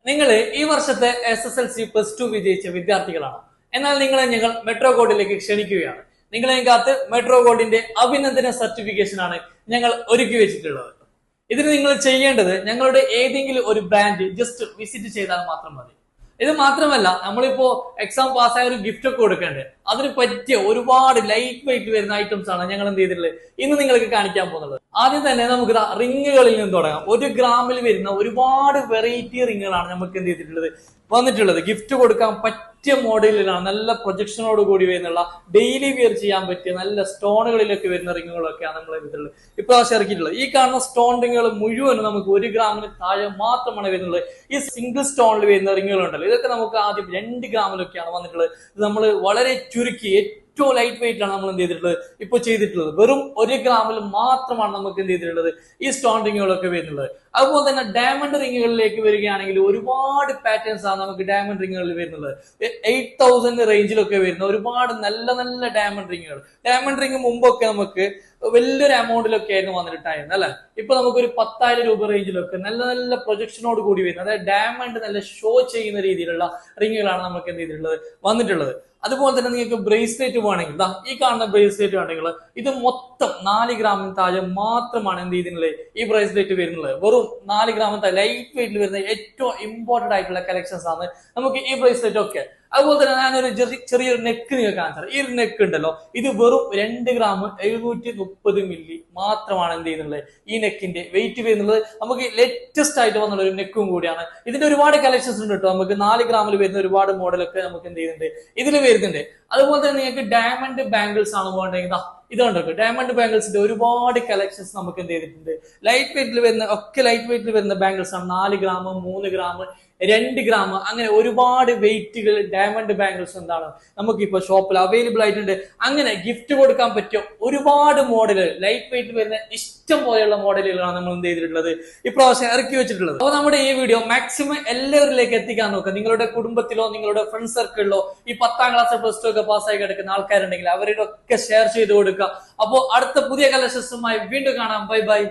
നിങ്ങൾ ഈ വർഷത്തെ SSLC +2 വിജയിച്ച വിദ്യാർത്ഥികളാണ്. എന്നാൽ നിങ്ങളെ ഞങ്ങൾ മെട്രോ ഗോൾഡിലേക്ക് ക്ഷണിക്കുകയാണ്. നിങ്ങളെ കാത്ത് മെട്രോ ഗോൾഡിന്റെ അഭിനന്ദന സർട്ടിഫിക്കേഷൻ ആണ് ഞങ്ങൾ ഒരുക്കി വെച്ചിട്ടുള്ളത്. ഇതിന് നിങ്ങൾ ചെയ്യേണ്ടത് ഞങ്ങളുടെ ഏതെങ്കിലും ഒരു ബ്രാൻഡ് ജസ്റ്റ് വിസിറ്റ് ചെയ്താൽ മാത്രം മതി. ഇത് മാത്രമല്ല, നമ്മളിപ്പോ എക്സാം പാസ്സായ ഒരു ഗിഫ്റ്റ് ഒക്കെ കൊടുക്കേണ്ടത്, അതിന് പറ്റിയ ഒരുപാട് ലൈറ്റ് വെയിറ്റ് വരുന്ന ഐറ്റംസ് ആണ് ഞങ്ങൾ എന്ത് ചെയ്തിട്ടുള്ളത് ഇന്ന് നിങ്ങൾക്ക് കാണിക്കാൻ പോകുന്നത്. ആദ്യം തന്നെ നമുക്ക് റിങ്ങുകളിൽ നിന്ന് തുടങ്ങാം. 1 ഗ്രാമിൽ വരുന്ന ഒരുപാട് വെറൈറ്റി റിങ്ങുകളാണ് നമുക്ക് എന്ത് ചെയ്തിട്ടുള്ളത് വന്നിട്ടുള്ളത്. ഗിഫ്റ്റ് കൊടുക്കാൻ പറ്റിയ മോഡലിലാണ്, നല്ല പ്രൊജക്ഷനോട് കൂടി വരുന്നുള്ള ഡെയിലി വിയർ ചെയ്യാൻ പറ്റിയ നല്ല സ്റ്റോണുകളിലൊക്കെ വരുന്ന റിങ്ങുകളൊക്കെയാണ് നമ്മൾ ചെയ്തിട്ടുള്ളത് ഇപ്രാവശ്യം ഇറക്കിയിട്ടുള്ളത്. ഈ കാണുന്ന സ്റ്റോൺ റിങ്ങുകൾ മുഴുവനും നമുക്ക് 1 ഗ്രാമിന് താഴെ മാത്രമാണ് വരുന്നത്. ഈ സിംഗിൾ സ്റ്റോണിൽ വരുന്ന റിങ്ങുകൾ ഉണ്ടല്ലോ, ഇതൊക്കെ നമുക്ക് ആദ്യം 2 ഗ്രാമിലൊക്കെയാണ് വന്നിട്ടുള്ളത്. ഇത് നമ്മൾ വളരെ ചുരുക്കി ഏറ്റവും ലൈറ്റ് വെയിറ്റ് ആണ് നമ്മൾ എന്ത് ചെയ്തിട്ടുള്ളത് ഇപ്പോൾ ചെയ്തിട്ടുള്ളത്. വെറും 1 ഗ്രാമിൽ മാത്രമാണ് നമുക്ക് എന്ത് ചെയ്തിട്ടുള്ളത് ഈ സ്റ്റോൺ റിങ്ങുകളൊക്കെ വരുന്നുള്ളത്. അതുപോലെ തന്നെ ഡയമണ്ട് റിങ്ങുകളിലേക്ക് വരികയാണെങ്കിൽ ഒരുപാട് പാറ്റേൺസ് ആണ് നമുക്ക് ഡയമണ്ട് റിങ്ങുകളിൽ വരുന്നത്. 8000 റേഞ്ചിലൊക്കെ വരുന്ന ഒരുപാട് നല്ല നല്ല ഡയമണ്ട് റിങ്ങുകൾ. ഡയമണ്ട് റിങ് മുമ്പൊക്കെ നമുക്ക് വലിയൊരു എമൗണ്ടിലൊക്കെ ആയിരുന്നു വന്നിട്ടുണ്ടായിരുന്നത് അല്ലെ. ഇപ്പൊ നമുക്കൊരു 10,000 രൂപ റേഞ്ചിലൊക്കെ നല്ല നല്ല പ്രൊജക്ഷനോട് കൂടി വരുന്നത്, അതായത് ഡയമണ്ട് നല്ല ഷോ ചെയ്യുന്ന രീതിയിലുള്ള റിങ്ങുകളാണ് നമുക്ക് എന്ത് ചെയ്തിട്ടുള്ളത് വന്നിട്ടുള്ളത്. അതുപോലെ തന്നെ നിങ്ങൾക്ക് ബ്രേസ്ലെറ്റ് വേണമെങ്കിൽ ഈ കാണുന്ന ബ്രേസ്ലെറ്റ് വേണമെങ്കിൽ ഇത് മൊത്തം 4 ഗ്രാമിന് താഴെ മാത്രമാണ് എന്ത് ചെയ്തിട്ടുള്ളത് ഈ ബ്രേസ്ലെറ്റ് വരുന്നത്. വെറും 4 ഗ്രാമിന് താഴെ ലൈറ്റ് വെയിറ്റിൽ വരുന്ന ഏറ്റവും ഇമ്പോർട്ടന്റ് ആയിട്ടുള്ള കളക്ഷൻസ് ആണ് നമുക്ക് ഈ ബ്രേസ്ലെറ്റ് ഒക്കെ. അതുപോലെ തന്നെ ഞാനൊരു ചെറിയൊരു നെക്ക് നിങ്ങൾക്ക് കാണിച്ചാൽ, ഈ ഒരു നെക്ക് ഉണ്ടല്ലോ, ഇത് വെറും 2 ഗ്രാം 730 മില്ലി മാത്രമാണ് എന്ത് ചെയ്യുന്നത് ഈ നെക്കിന്റെ വെയിറ്റ് വരുന്നത്. നമുക്ക് ലേറ്റസ്റ്റ് ആയിട്ട് വന്നുള്ള ഒരു നെക്കും കൂടിയാണ്. ഇതിന്റെ ഒരുപാട് കളക്ഷൻസ് ഉണ്ട് കേട്ടോ. നമുക്ക് 4 ഗ്രാമിൽ വരുന്ന ഒരുപാട് മോഡലൊക്കെ നമുക്ക് എന്ത് ചെയ്യുന്നുണ്ട് ഇതിൽ വരുന്നുണ്ട്. അതുപോലെ തന്നെ നിങ്ങൾക്ക് ഡയമണ്ട് ബാംഗിൾസ് ആണ് വേണ്ടെങ്കിൽ ഇതുണ്ടോ, ഡയമണ്ട് ബാംഗിൾസിന്റെ ഒരുപാട് കളക്ഷൻസ് നമുക്ക് എന്ത് ചെയ്തിട്ടുണ്ട്. ലൈറ്റ് വെയിറ്റിൽ വരുന്ന ഒക്കെ ലൈറ്റ് വെയിറ്റിൽ വരുന്ന ബാംഗിൾസ് ആണ്. 4 ഗ്രാം 3 ഗ്രാം 2 ഗ്രാം അങ്ങനെ ഒരുപാട് വെയിറ്റുകൾ ഡയമണ്ട് ബാംഗിൾസ് എന്താണ് നമുക്കിപ്പോ ഷോപ്പിൽ അവൈലബിൾ ആയിട്ടുണ്ട്. അങ്ങനെ ഗിഫ്റ്റ് കൊടുക്കാൻ പറ്റിയ ഒരുപാട് മോഡലുകൾ ലൈറ്റ് വെയിറ്റ് വരുന്ന ഇഷ്ടം പോലെയുള്ള മോഡലുകളാണ് നമ്മൾ എന്ത് ചെയ്തിട്ടുള്ളത് ഇപ്രാവശ്യം ഇറക്കി വെച്ചിട്ടുള്ളത്. അപ്പോൾ നമ്മുടെ ഈ വീഡിയോ മാക്സിമം എല്ലാവരിലേക്ക് എത്തിക്കാൻ നോക്കുക. നിങ്ങളുടെ കുടുംബത്തിലോ നിങ്ങളുടെ ഫ്രണ്ട് സർക്കിളിലോ ഈ 10ാം ക്ലാസ് +2 ഒക്കെ പാസ്സായി കിടക്കുന്ന ആൾക്കാരുണ്ടെങ്കിൽ അവരുടെ ഒക്കെ ഷെയർ ചെയ്ത് കൊടുക്കുക. അപ്പോൾ അടുത്ത പുതിയ കളക്ഷൻസുമായി വീണ്ടും കാണാം. Bye bye.